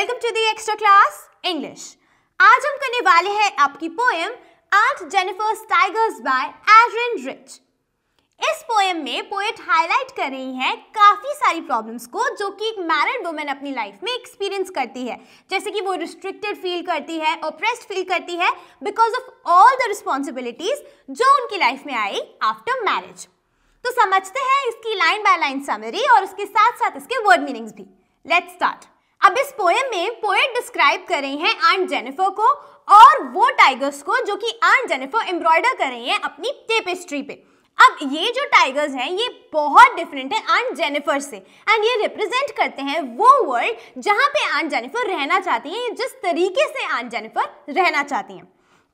Welcome to the extra class English. आज हम करने वाले हैं आपकी poem aunt Jennifer's tigers by Adrienne Rich. इस पोएम में पोएट हाईलाइट कर रही हैं काफ़ी सारी प्रॉब्लम्स को जो कि एक मैरिड वुमेन अपनी लाइफ में एक्सपीरियंस करती है, जैसे कि वो रिस्ट्रिक्टेड फील करती है, ऑप्रेस्ड फील करती है because of all the responsibilities जो उनकी लाइफ में आई आफ्टर मैरिज। तो समझते हैं इसकी लाइन बाय लाइन समरी और उसके साथ साथ इसके वर्ड मीनिंग्स भी। Let's start. अब इस पोएम में पोएट डिस्क्राइब कर रही हैं आंट जेनिफर को और वो टाइगर्स को जो कि आंट जेनिफर एम्ब्रॉयडर कर रही हैं अपनी टेपेस्ट्री पे। अब ये जो टाइगर्स हैं ये बहुत डिफरेंट है आंट जेनिफर से एंड ये रिप्रेजेंट करते हैं वो वर्ल्ड जहाँ पे आंट जेनिफर रहना चाहती हैं, जिस तरीके से आंट जेनिफर रहना चाहती हैं।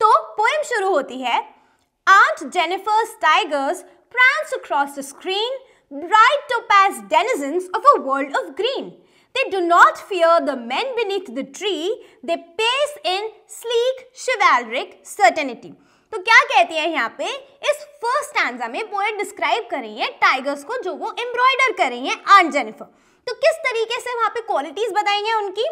तो पोएम शुरू होती है, aunt Jennifer's tigers prance across the screen, bright topaz denizens of a world of green. They do not fear the men beneath the tree, they pace in sleek, chivalric certainty. तो क्या कहती है यहाँ पे, इस फर्स्ट स्टैंजा में poet describe कर रही है टाइगर्स को जो वो एम्ब्रॉयडर कर रही हैं आंट जेनिफर। तो किस तरीके से वहाँ पे क्वालिटीज बताएंगे उनकी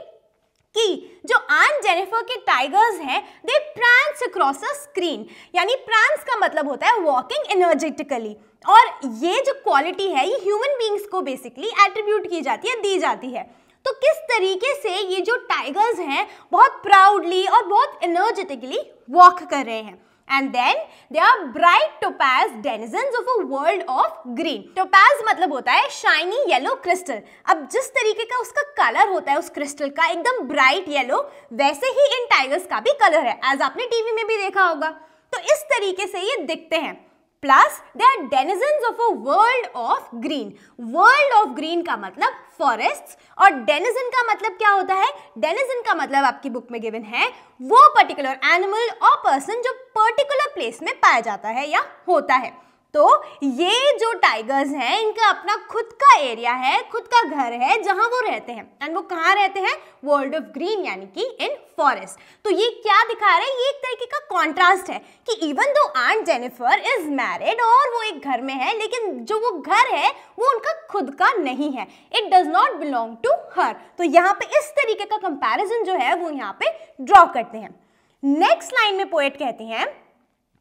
कि जो आंट जेनिफर के टाइगर्स हैं दे प्रांस अक्रॉस अ स्क्रीन, यानी प्रांस का मतलब होता है वॉकिंग एनर्जेटिकली, और ये जो क्वालिटी है ये ह्यूमन बीइंग्स को बेसिकली एट्रीब्यूट की जाती है, दी जाती है। तो किस तरीके से ये जो टाइगर्स हैं बहुत प्राउडली और बहुत एनर्जेटिकली वॉक कर रहे हैं। And then they are bright topaz denizens of a world of green. Topaz मतलब होता है shiny yellow crystal। अब जिस तरीके का उसका कलर होता है उस क्रिस्टल का एकदम ब्राइट येलो, वैसे ही इन टाइगर्स का भी कलर है, एज आपने टीवी में भी देखा होगा। तो इस तरीके से ये दिखते हैं। Plus they are denizens of a world of green. World of green का मतलब फॉरेस्ट्स, और डेनिजन का मतलब क्या होता है, डेनिजन का मतलब आपकी बुक में गिवन है वो पर्टिकुलर एनिमल और पर्सन जो पर्टिकुलर प्लेस में पाया जाता है या होता है। तो ये जो टाइगर्स हैं इनका अपना खुद का एरिया है, खुद का घर है जहां वो रहते हैं, एंड वो कहाँ रहते हैं, वर्ल्ड ऑफ ग्रीन यानी कि इन फॉरेस्ट। तो ये क्या दिखा रहा है, ये एक तरीके का कॉन्ट्रास्ट है कि even though aunt Jennifer is married और वो एक घर में है, लेकिन जो वो घर है वो उनका खुद का नहीं है, it does not belong to her. तो यहाँ पे इस तरीके का कंपैरिजन जो है वो यहाँ पे ड्रॉ करते हैं। नेक्स्ट लाइन में पोएट कहती हैं,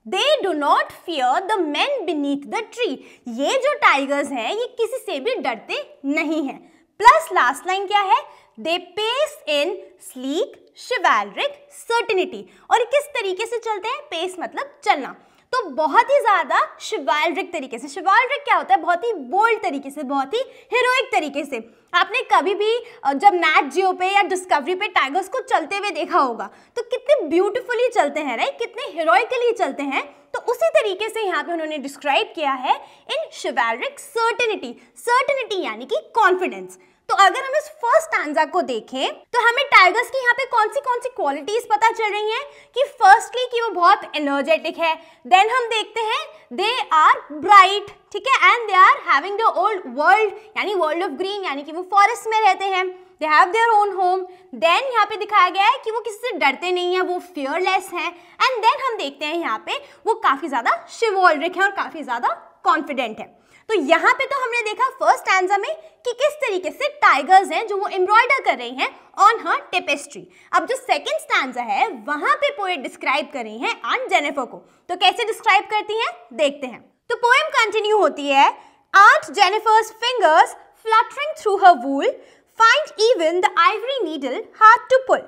They do not fear the men beneath the tree. ये जो टाइगर्स हैं ये किसी से भी डरते नहीं हैं। प्लस लास्ट लाइन क्या है, They pace in sleek, chivalric certainty. और किस तरीके से चलते हैं, पेस मतलब चलना, तो बहुत ही ज़्यादा शिवाल्रिक तरीके से। शिवाल्रिक क्या होता है, बहुत ही बोल्ड तरीके से, बहुत ही हीरोइक तरीके से। आपने कभी भी जब नैट जियो पे या डिस्कवरी पे टाइगर्स को चलते हुए देखा होगा तो कितने ब्यूटीफुली चलते हैं, राइट, कितने हीरोइकली चलते हैं। तो उसी तरीके से यहाँ पे उन्होंने डिस्क्राइब किया है इन शिवाल्रिक सर्टेनिटी। सर्टेनिटी यानी कि कॉन्फिडेंस। तो अगर हम इस फर्स्ट स्टैंजा को देखें तो हमें टाइगर्स की यहाँ पे कौन सी क्वालिटीज पता चल रही हैं कि फर्स्टली कि वो बहुत एनर्जेटिक है, देन हम देखते हैं दे आर ब्राइट, ठीक है, and they are having the old world यानी वर्ल्ड ऑफ ग्रीन, यानी कि वो फॉरेस्ट में रहते हैं, they have their own home. Then यहाँ पे दिखाया गया है कि वो किसी से डरते नहीं है, वो फियरलेस हैं, एंड देन हम देखते हैं यहाँ पे वो काफ़ी ज़्यादा शिवॉल्रिक है और काफ़ी ज़्यादा कॉन्फिडेंट है। तो यहाँ पे तो हमने देखा फर्स्ट स्टैंजा में कि किस तरीके से टाइगर्स हैं जो वो एम्ब्रॉयडर कर रही हैं ऑन हर टेपेस्ट्री। अब जो सेकंड स्टैंजा है वहां पे पोएट डिस्क्राइब कर रही हैं आंट जेनिफर को। तो कैसे डिस्क्राइब करती हैं देखते हैं। तो पोएम कंटिन्यू होती है, aunt Jennifer's fingers fluttering through her wool find even the ivory needle hard to pull.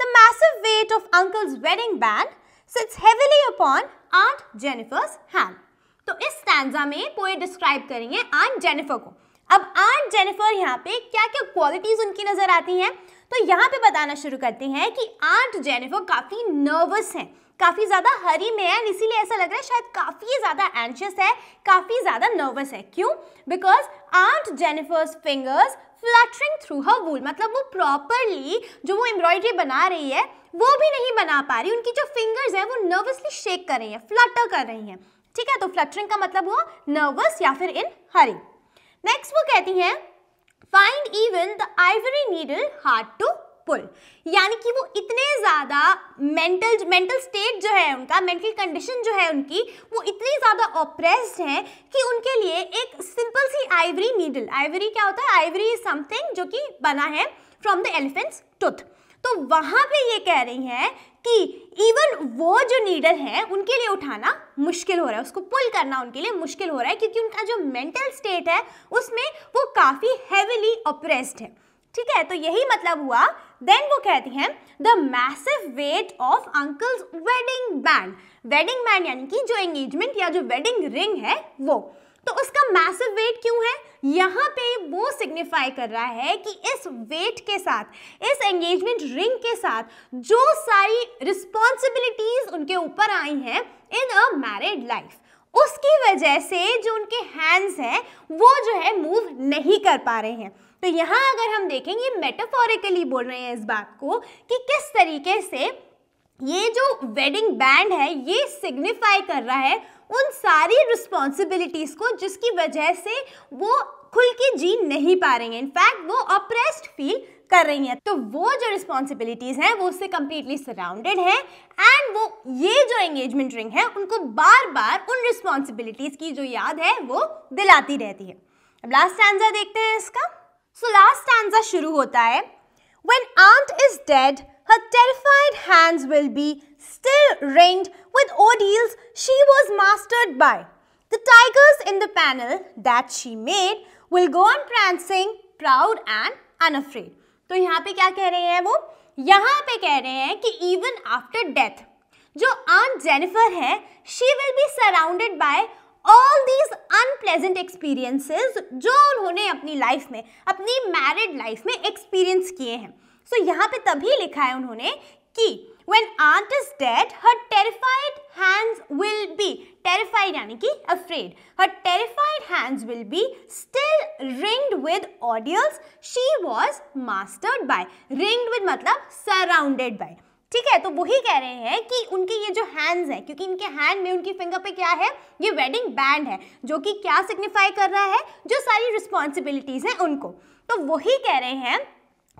The massive weight of uncle's wedding band sits heavily upon Aunt Jennifer's hand. तो इस stanza में poet describe करेंगे aunt Jennifer को। अब aunt Jennifer यहाँ पे क्या क्या क्वालिटीज उनकी नजर आती हैं, तो यहाँ पे बताना शुरू करती हैं कि आंट जेनिफर काफी नर्वस हैं, काफी ज्यादा हरी में है, इसीलिए ऐसा लग रहा है शायद काफी ज्यादा एंशियस है, काफी ज्यादा नर्वस है। क्यों? Because aunt Jennifer's fingers fluttering through her wool, मतलब वो प्रॉपरली जो वो एम्ब्रॉयडरी बना रही है वो भी नहीं बना पा रही, उनकी जो फिंगर्स है वो नर्वसली शेक कर रही हैं, फ्लटर कर रही हैं, ठीक है। तो फ्लटरिंग का मतलब हुआ नर्वस या फिर इन हरी। नेक्स्ट वो कहती हैं, find even the ivory needle hard to pull, यानी कि वो इतने ज़्यादा मेंटल स्टेट जो है उनका, मेंटल कंडीशन जो है उनकी, वो इतनी ज़्यादा ऑप्रेस्ड है कि उनके लिए एक सिंपल सी आइवरी नीडल, आइवरी क्या होता है, आइवरी इज समथिंग जो कि बना है फ्रॉम द एलिफेंट्स टूथ। तो वहां पे ये कह रही हैं कि इवन वो जो नीडल है उनके लिए उठाना मुश्किल हो रहा है, उसको पुल करना उनके लिए मुश्किल हो रहा है, क्योंकि उनका जो मेंटल स्टेट है उसमें वो काफ़ी हेविली ऑप्रेस्ड है। ठीक है, तो यही मतलब हुआ। देन वो कहती हैं the massive weight of uncle's wedding band. Wedding band यानी कि जो एंगेजमेंट या जो वेडिंग रिंग है वो, तो उसका मैसिव वेट क्यों है? यहाँ पे वो सिग्निफाई कर रहा है कि इस वेट के साथ, इस एंगेजमेंट रिंग के साथ जो सारी रिस्पॉन्सिबिलिटीज उनके ऊपर आई हैं इन अ मैरिड लाइफ, उसकी वजह से जो उनके हैंड्स हैं वो जो है मूव नहीं कर पा रहे हैं। तो यहाँ अगर हम देखेंगे मेटाफोरिकली बोल रहे हैं इस बात को कि किस तरीके से ये जो वेडिंग बैंड है ये सिग्निफाई कर रहा है उन सारी रिस्पॉन्सिबिलिटीज को जिसकी वजह से वो खुल के जी नहीं पा रही हैं, इनफैक्ट वो ऑप्रेस्ड फील कर रही हैं। तो वो जो रिस्पॉन्सिबिलिटीज हैं वो उससे कंप्लीटली सराउंडेड है एंड वो ये जो एंगेजमेंट रिंग है उनको बार बार उन रिस्पॉन्सिबिलिटीज की जो याद है वो दिलाती रहती है। अब लास्ट स्टैंजा देखते हैं इसका। सो लास्ट स्टैंजा शुरू होता है When aunt is dead, her terrified hands will be still ringed with ordeals she was mastered by. The tigers in the panel that she made will go on prancing, proud and unafraid. तो यहाँ पे क्या कह रहे हैं वो? यहाँ पे कह रहे हैं कि even after death, जो aunt Jennifer है, she will be surrounded by all these unpleasant experiences जो उन्होंने अपनी लाइफ में, अपनी मैरिड लाइफ में एक्सपीरियंस किए हैं। सो यहाँ पे तभी लिखा है उन्होंने कि when aunt is dead, her terrified hands will be, terrified यानी कि afraid, her terrified hands will be still ringed with ordeals she was mastered by. ringed with मतलब surrounded by. ठीक है, तो वही कह रहे हैं कि उनके ये जो हैंड्स हैं, क्योंकि इनके हैंड में, उनकी फिंगर पे क्या है, ये वेडिंग बैंड है जो कि क्या सिग्निफाई कर रहा है, जो सारी रिस्पॉन्सिबिलिटीज हैं उनको। तो वही कह रहे हैं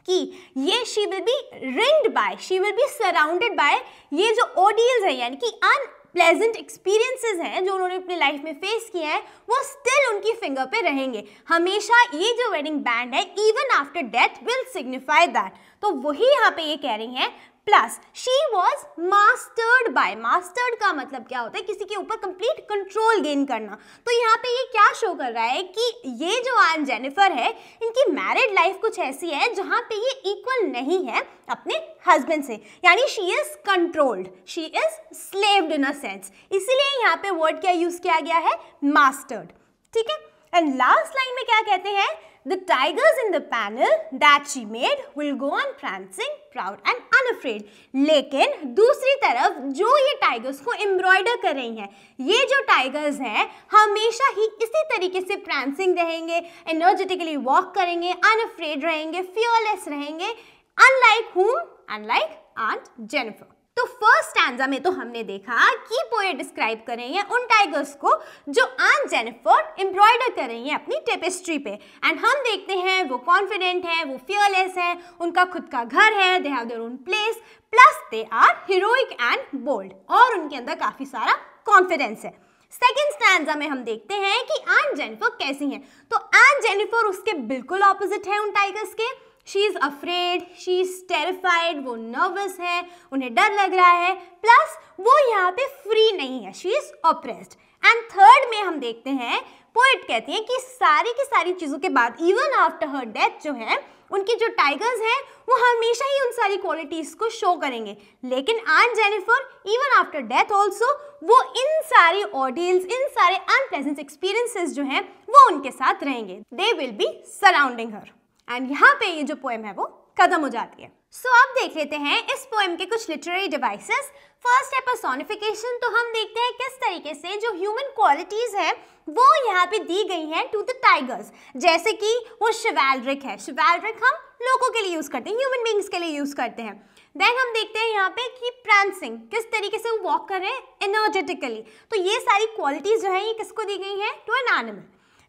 कि ये she will be ringed by, she will be surrounded by ये जो ऑडियल्स है यानी कि अनप्लेजेंट एक्सपीरियंसेस हैं जो उन्होंने अपनी लाइफ में फेस किए हैं, वो स्टिल उनकी फिंगर पे रहेंगे हमेशा। ये जो वेडिंग बैंड है even after death will signify that. तो वही यहाँ पे ये कह रही हैं plus she was mastered bye. Mastered का मतलब क्या होता है? किसी के ऊपर कंप्लीट कंट्रोल गेन करना। तो यहाँ पे ये क्या शो कर रहा है कि ये जो आन जेनिफर है, इनकी मैरिड लाइफ कुछ ऐसी है जहाँ पे ये इक्वल नहीं है अपने हस्बैंड से, यानी she is controlled, she is slaved in a sense. इसीलिए यहाँ पे वर्ड क्या यूज किया गया है? मास्टर्ड। ठीक है, एंड लास्ट लाइन में क्या कहते हैं? The tigers in the panel that she made will go on prancing, proud and unafraid. लेकिन दूसरी तरफ जो ये टाइगर्स को एम्ब्रॉयडर कर रही हैं, ये जो टाइगर्स हैं हमेशा ही इसी तरीके से prancing रहेंगे, एनर्जेटिकली वॉक करेंगे, unafraid रहेंगे, fearless रहेंगे, unlike whom? Unlike Aunt Jennifer. तो फर्स्ट स्टैंजा में तो हमने देखा कि पोएट डिस्क्राइब कर रही हैं उन टाइगर्स को जो आंट जेनिफर एम्ब्रॉयडर कर रही हैं अपनी टेपेस्ट्री पे, एंड हम देखते हैं वो कॉन्फिडेंट हैं, वो फियरलेस हैं, उनका खुद का घर है, they have their own place, plus they are heroic and bold, और उनके अंदर काफी सारा कॉन्फिडेंस है। सेकेंड स्टैंजा में हम देखते हैं कि आंट जेनिफर कैसी हैं। तो आंट जेनिफर उसके बिल्कुल ऑपोजिट है उन टाइगर्स के। She is afraid, she is terrified, वो नर्वस है, उन्हें डर लग रहा है, प्लस वो यहाँ पे फ्री नहीं है, she is oppressed. And third में हम देखते हैं पोएट कहती हैं कि सारी की सारी चीज़ों के बाद इवन आफ्टर हर डेथ जो है उनकी जो टाइगर्स हैं वो हमेशा ही उन सारी क्वालिटीज़ को शो करेंगे, लेकिन aunt Jennifer even after death also वो इन सारी ऑडियल्स, इन सारे अनप्लेजेंट एक्सपीरियंसेस जो हैं वो उनके साथ रहेंगे, they will be surrounding her. And यहाँ पे ये जो पोएम है वो खत्म हो जाती है। सो अब देख लेते हैं इस पोएम के कुछ लिटरेरी डिवाइसेस। फर्स्ट है पर्सोनिफिकेशन। तो हम देखते हैं किस तरीके से जो ह्यूमन क्वालिटीज है वो यहाँ पे दी गई हैं टू द टाइगर्स, जैसे कि वो शिवैल्ड्रिक है, शिवैल्ड्रिक हम लोगों के लिए यूज करते हैं, ह्यूमन बींग्स के लिए यूज करते हैं। देन हम देखते हैं यहाँ पे कि प्रांसिंग, किस तरीके से वो वॉक कर रहे हैं एनर्जेटिकली। तो ये सारी क्वालिटीज जो है ये किसको दी गई हैं? To an animal.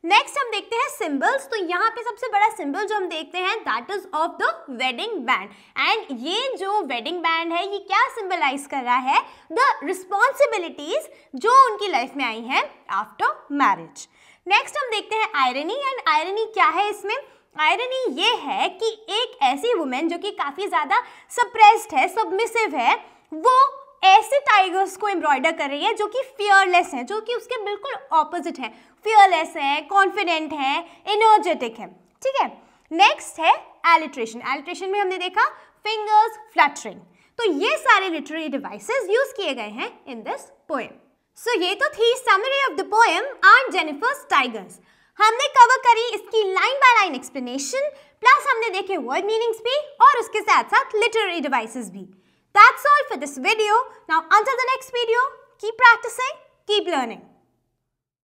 नेक्स्ट हम देखते हैं सिंबल्स। तो यहाँ पे सबसे बड़ा सिंबल जो हम देखते हैं that is of the wedding band, and ये जो वेडिंग बैंड है ये क्या सिंबलाइज कर रहा है? द रिस्पॉन्सिबिलिटीज जो उनकी लाइफ में आई हैं आफ्टर मैरिज। नेक्स्ट हम देखते हैं आयरनी, एंड आयरनी क्या है इसमें? आयरनी ये है कि एक ऐसी वुमेन जो कि काफ़ी ज़्यादा सप्रेस्ड है, सबमिसिव है, वो ऐसे टाइगर्स को एम्ब्रॉयडर कर रही है जो कि फियरलेस है, जो कि उसके बिल्कुल ऑपोजिट है, फियरलेस है, कॉन्फिडेंट है, एनर्जेटिक है। ठीक है, नेक्स्ट है एलिट्रेशन। एलिट्रेशन में हमने देखा फिंगर्स फ्लटरिंग। तो ये सारे लिटरेरी डिवाइसेस यूज किए गए हैं इन दिस पोएम। सो ये तो थी summary of the poem on Jennifer's tigers. हमने कवर करी इसकी line by line explanation, plus हमने देखे वर्ड मीनिंग्स भी और उसके साथ साथ लिटरेरी डिवाइसेस भी। That's all for this video. Now until the next video, keep practicing, keep learning.